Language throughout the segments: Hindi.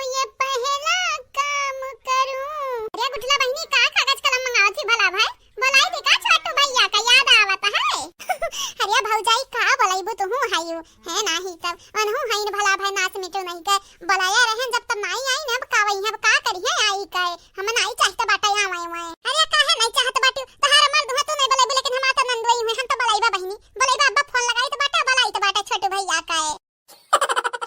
ये पहला काम करूं। अरे गुठला बहिनी का कागज कलम मंगाओ थी भला भाई, बोलाई दे का छोटू भैया का याद आवत है। अरे भौजाई का बोलाइबो तो हूं हायू है नाही तब अनहु हाइन भला भाई नाच मिटो नहीं के बोलाया रहन जब तक नहीं आई ना कावई है का करिए आई के हम नहीं चाहते बाटा आवे आवे। अरे काहे नहीं चाहत बाटू तहार मर्द हो तो नहीं बोले लेकिन हम त नंदोई हुए हम तो बोलाइबा बहिनी बोलाइबा अब्बा फोन लगाई तो बाटा बोलाई तो बाटा छोटू भैया का है।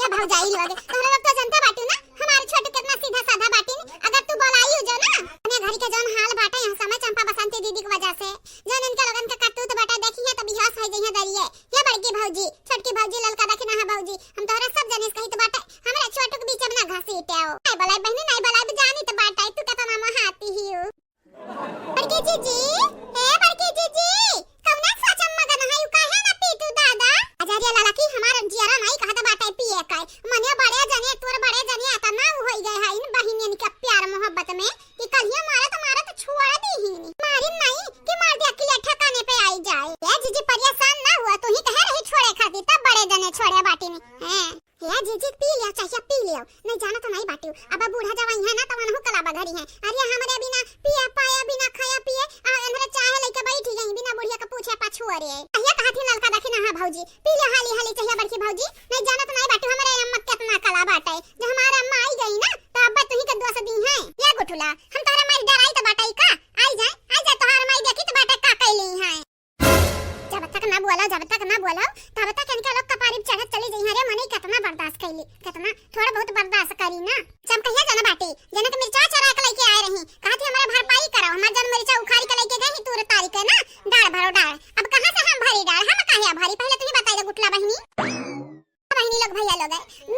ये भौजाई लोग तोहरा लोग तो जनता बाटू ना हमारे छोटू कितना सीधा साधा बाटी अगर तू बोलाई हो जो ना अपने घर के जौन हाल बाटा यहां समय चंपा बसंती दीदी की वजह से जौन इनके लोगन के करतूत बाटा देखी है तो बिहास है जइहा दरिए। ये बड़की भौजी छोटकी भौजी ललका देखी ना है भौजी हम तोहरा सब जाने कही तो बाटा हमरा छोटू के बीच में ना घसीटे आओ नहीं बोलाई बहनी नहीं बोलाई जानी तो बाटा तू का तो मामा हाथी ही हो। बड़की जीजी ए बड़की जीजी कौना सचम मगन है काहे ना पीतू दादा अजरिया लाला की हमार जियारा नहीं कहता बाटा पिए काय मने बड़े जने तोर बड़े जने आता ना होई गए है इन बहिनियन के प्यार मोहब्बत में कि कहिया मारा तो छोड़ दी ही मारी नहीं कि मार दे अकेले ठिकाने पे आई जाए। ए जीजी परेशान ना हुआ तू ही कह रही छोड़े खाती तब बड़े जने छोड़े बाटी में हैं या जीजी पी लिया चाहिए पी लियो नहीं जाना तो नहीं बाटी अब बूढ़ा जवाई है ना तो मनहु कलाबा घरी है। अरे हमरे बिना पिया पाया बिना खाया पिए अंदर चाहे लेके बैठी गई बिना बुढ़िया का पूछे पाछू अरे ये कहा थी ललका देखी ना भौजी पी ले हाली हाली चाहिए बड़की भौजी नहीं जाना तो नहीं बाटी हमरे अम्मा कितना कलाबा है जो हमारा अम्मा आई गई ना तो अब तू ही का दोस्त दी है। ये गुठुला हम तोरा मार डराई तो बाटाई का आई जाए तोहार माई देखी तो बाटा का कैली है जब तक ना बोलो तब तक इनके लोग कपारी चढ़त चली गई है रे मने कितना बर्दाश्त कैली कितना थोड़ा बहुत बर्दाश्त करी ना चम कहिया जना बाटी जना के मिर्चा चरा के लेके आए रही कहा थी हमारे भरपाई करो हमार जन मिर्चा उखाड़ के लेके गई तूर तारीख है ना डाल भरो डाल अब कहां से हम भरी डाल हम काहे भरी पहले तू ही बता दे गुठला बहिनी लोग भैया लोग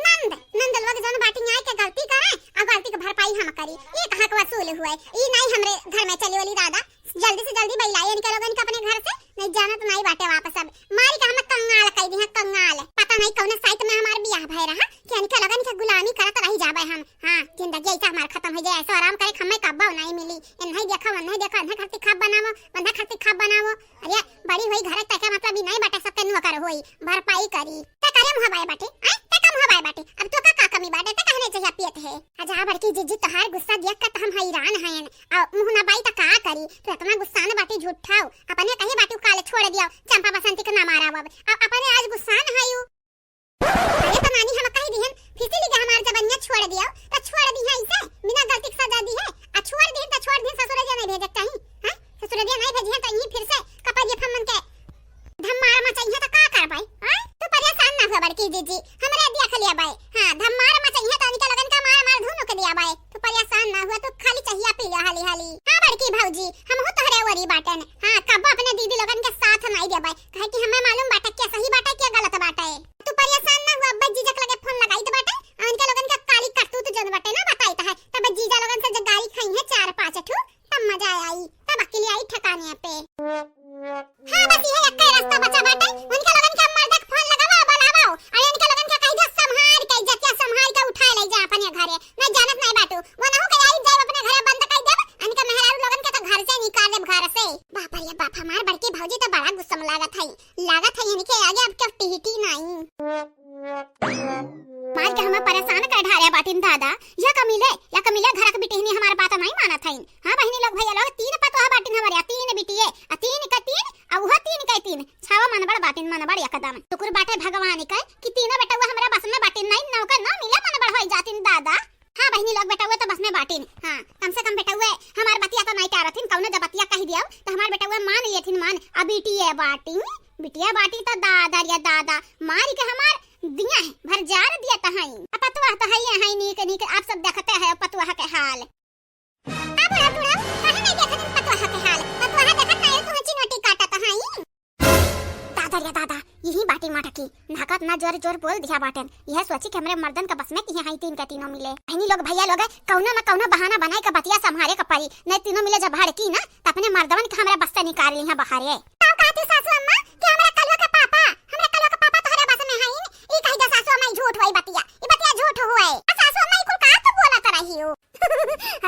नंद लोग जन बाटी आए के गलती करे और गलती के भरपाई हम करी ये कहां का वसूल हुए ई नहीं हमरे घर में चली वाली दादा जल्दी से जल्दी बैलाए इनके लोगन के अपने घर से नहीं जाना तो नहीं बाटे वापस अब मारी का हम कंगाल कह दी है कंगाल पता नहीं कौन साइट में हमार बियाह भय रहा कि इनके लोगन के गुलामी करत रही जाबे हम हां जिंदगी ऐसा हमार खत्म हो जाए ऐसा आराम करे खम्मे कब्बा नहीं मिली नहीं देखा नहीं देखा अंधा खर्ची खाब बनावो अरे बड़ी होई घर तक मतलब नहीं बाटे सब के नौकर होई भरपाई करी त करे मुहबाई बाटे त कम मुहबाई बाटे अब तो का कमी बाटे त कहने चाहिए पियत है अजा बड़की जीजी तोहार गुस्सा देख के हम हैरान हैं और मुंह ना बाई त का करी तो इतना गुस्सा न बाटे झूठाओ अपने कहीं बाटे काले छोड़ दिया चंपा बसंती के ना मारा अब अपने आज गुस्सा न हायू अरे तो नानी हम कह दिहन फिसली के हमार जबनिया छोड़ दिया तो छोड़ दी है इसे बिना गलती के सजा दी है आ छोड़ दी तो छोड़ दी ससुर जी नहीं भेज कहीं हां ससुर जी नहीं भेजी तो यहीं फिर से कपा ये फमन के धम्मार मचाइए तो का कर भाई हां तू परेशान ना हो बड़की जीजी हमरे दिया खलिया भाई हां धम्मार मचाइए तो इनके लगन का मार धुनो के दिया भाई तू परेशान ना हुआ तो खाली चाहिए पी ले हाली हाली हां बड़की भौजी हम हो तोहरे वरी बाटन हां कब अपने दीदी लगन के साथ नहीं दे भाई कहे कि हमें मालूम बाटा क्या सही बाटा क्या गलत बाटा है तू परेशान ना हुआ अब्बा जीजा के लगे फोन लगाई तो बाटा उनके लगन का काली करतूत जन बाटे ना बताई तो है तब जीजा लगन से जो गाड़ी खाई है 4-5 ठू तब मजा आई तब अकेले आई ठिकाने पे हां बस ये एक रास्ता बचा बाटे उनके लगन के मर्द के फोन लगावा बुलावाओ और इनके लगन के कह दे संभाल के इज्जत संभाल के उठा ले जा अपने घरे ना जानत नहीं बाटू वो ना हो के आई जाए अपने घरे बंद कर दे इनके मेहरारू लगन के तो घर से निकाल दे घर से बाप रे बाप हमार बड़की भौजी तो बड़ा गुस्सा में लागत है इनके आगे अब क्या टीटी नहीं मार के हमें परेशान कर ढारे बाटिन दादा या कमीले घर के बिटिहनी हमार बात नहीं माना था हां बहिनी लोग भैया लोग 3 पतोहा बाटिन हमारे 3 बिटिए 3 का 3 और वह 3 का 3 छावा मनबड़ बाटिन मनबड़ एकदम टुकुर बाटे भगवान के कि तीनों बेटा हुआ हमरा बस में बाटिन नहीं नौकर ना मिले मनबड़ होई जातिन दादा हां बहिनी लोग बेटा हुए तो बस में बाटिन हां कम से कम बेटा हुए हमार बतिया तो नहीं टारथिन कौनो जब बतिया कह दिया तो हमार बेटा हुए मान लेथिन मान अब बिटिया बाटी तो दादा या दादा मारी के हमार दिया है भर जार दिया तहाई पतवा तो है नी के आप सब देखते हैं पतवा के हाल अब बुढ़ा कहे नहीं देखत पतवा के हाल पतवा देखत नहीं तो चिनोटी काटा तहाई दादा यही बाटी माटा की नाकत ना जोर बोल दिया बाटन यह सोची कि हमरे मर्दन का बस में कि हाई 3 का 3 मिले बहनी लोग भैया लोग कौनो ना कौनो बहाना बनाए का बतिया संभारे का परी नहीं 3 मिले जब भाड़ की ना त अपने मर्दवन के हमरा बस से निकाल ली है बहारे तो कहती सासू अम्मा कि हमरा कलवा का पापा तोहरे बस में हाई ई कहि जा सासू अम्मा झूठ होई बतिया ई बतिया झूठ हुए सासू अम्मा कुल का तो बोला करही हो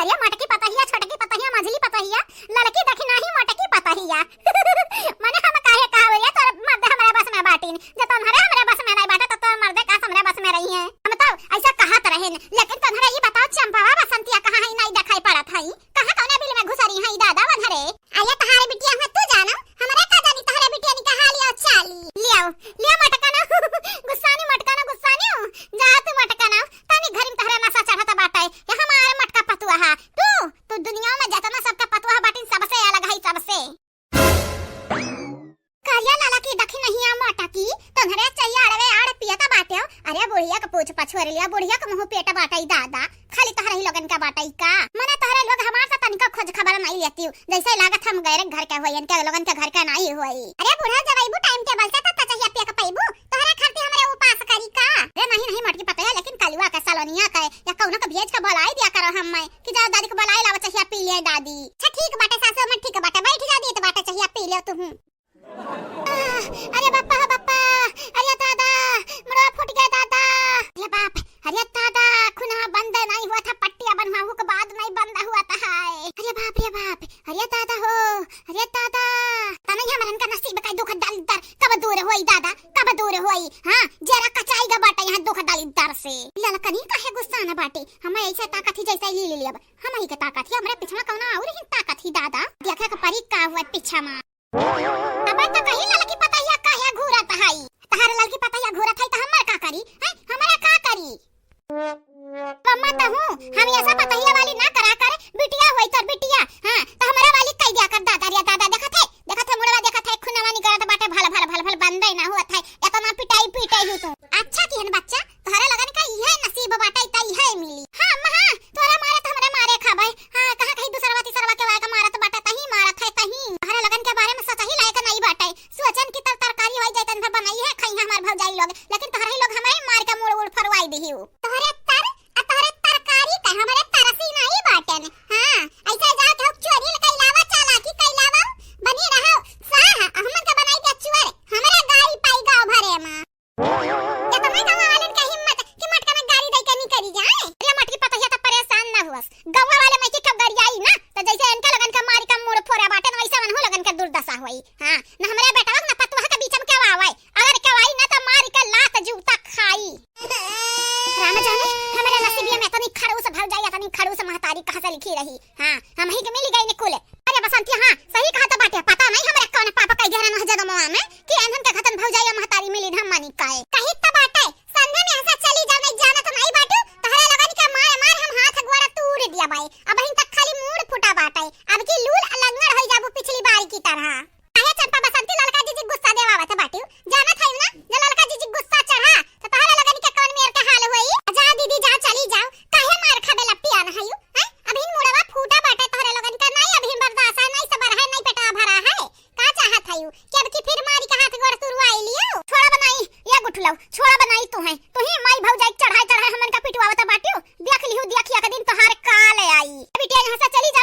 अरे मटकी पतहिया छोटकी पतहिया मझली पतहिया लड़की देखी नहीं मटकी पतहिया माने हम काहे कहवे या तोर मर्द हमरा बस में बाटिन जब तुम्हारे हमरा बस में नहीं बाटा तो तोर मर्द का हमरा बस में रही है हम तो ऐसा कहत रहे लेकिन तुम्हारा हइयो जैसे लागत हम गैर घर के होयन के लोगन के घर का नहीं होई। अरे बूढ़ा जवाईबू टाइम टेबल से त चाहिए पिया के पाइबू तोहरा खातिर हमरे उपास करी का। रे नहीं मटकी पता है लेकिन कलुआ का सालोनिया का या कौनो का भेज के बुलाई दिया करो हम मैं कि जा दादी को बुलाई लावा चाहिए पी ले दादी। अच्छा ठीक बाटे सासू में ठीक बाटे बैठ जा दी तो बाटे चाहिए पी ले तू। अरे बापा बापा अरे दादा मुड़ा फूट गया दादा। अरे बाप अरे दादा खुना बंद नहीं हुआ था पट्टियां बनवाहू के बाद नहीं बंद हुआ था हाय। अरे बाप अरे दादा हो अरे दादा तने हमरन का नसीब का दुख डाल दर कब दूर होई दादा कब दूर होई। हां जरा कचाई गा बाटे यहां दुख डाल दर से ललकनी काहे गुस्सा ना बाटे हम ऐसे ताकत ही जैसे ले ले अब हम ही के ताकत ही हमरे पिछवा कौना और ही ताकत ही दादा देखे के परी का हुआ पीछा में अब तो कहीं ललकी पता या काहे घूरा तहाई तहार ललकी पता या घूरा थाई त हमर का करी है हमरा का करी मम्मा तो हूं हम ऐसा पतैया वाली ना करा कर बिटिया होई तर बिटिया। हां तो हमरा वाली कह दिया कर दादा रे दादा देखत है मुड़वा देखत है खुनवा नहीं करत बाटे भल बंदे ना हुआ था इतना पिटाई हूं तू। अच्छा किहन बच्चा तोहरा लगन का इहे नसीब बाटे त इहे मिली। हां हां तोहरा मारे त हमरा मारे खाबै। हां कहां कहीं दूसरा तीसरा के वाय का मारत बाटे तही मारत है तही तोहरा लगन के बारे में सच ही लायक नहीं बाटे सोचन की तरकारी होई जाय तन बनाई है खई हमार भौजाई लोग लेकिन तोहरा ही लोग हमारे मार के मुड़ फरवाई दिहियो। तोहरे तरकारी का हमारे तरसी नहीं बाटन। हां ऐसा जा के चोरी कैलावा चालाकी कैलावा बनी रहो साह हमन के बनाई के चुअर हमरा गाड़ी पाई गांव भरे में क्या तुम्हें गांव वालन का हिम्मत कि मटका में गाड़ी दई के नहीं करी जाए। अरे मटकी पता है तो परेशान ना हुअस गांव वाले में की कब गाड़ी आई ना तो जैसे इनका लगन का मारी का मुड़ फोड़ा बाटन वैसा मन हो लगन का दुर्दशा होई। हां ना हमरा बेटा ना पतवा के बीच में क्या आवे अगर कवाई ना तो मार के लात जूता खाई। राम जाने हमारे नसीबिया में तनी खड़ूस भर जाया तनी खड़ूस महतारी कहां से लिखी रही। हां हम ही के मिल गई निकुल। अरे बसंती हां सही कहा तो बाटे पता नहीं हमरे कौन पापा कई गहरा न जन्म में कि एहन के खतन भौ जाया महतारी मिली हम मानी काए कही त बाटे संधे में ऐसा चली जाओ नहीं जाना तो नहीं बाटू तहरा लगन के मार हम हाथ गोड़ा तोड़ दिया भाई अब हिन तक खाली मूड फुटा बाटे अब की लूल अलंगड़ होई जाबू पिछली बारी की तरह। काहे चंपा बसंती ललका जी गुस्सा देवावत बाटू जाना था ना जे ललका जी गुस्सा चढ़ा तो तहरा लगन के कौन मेर के हाल होई जा दीदी जा चली जाओ काहे मार खाबे लपटिया न हयू हैं अब हिन मुड़वा फूटा बाटे तहरा लगन का नहीं अब हिन बर्दाश्त है नहीं सबर है नहीं पेटा भरा है का चाहत हयू कि अब की फिर मारी के हाथ गोड़ तुरवाई लियो छोड़ा बनाई या गुठलौ छोड़ा बनाई तू ही माई भौजाई चढ़ाई हमन का पिटवावत बाटू देख लिहु देखिया के दिन तोहार काल आई बिटिया यहां से चली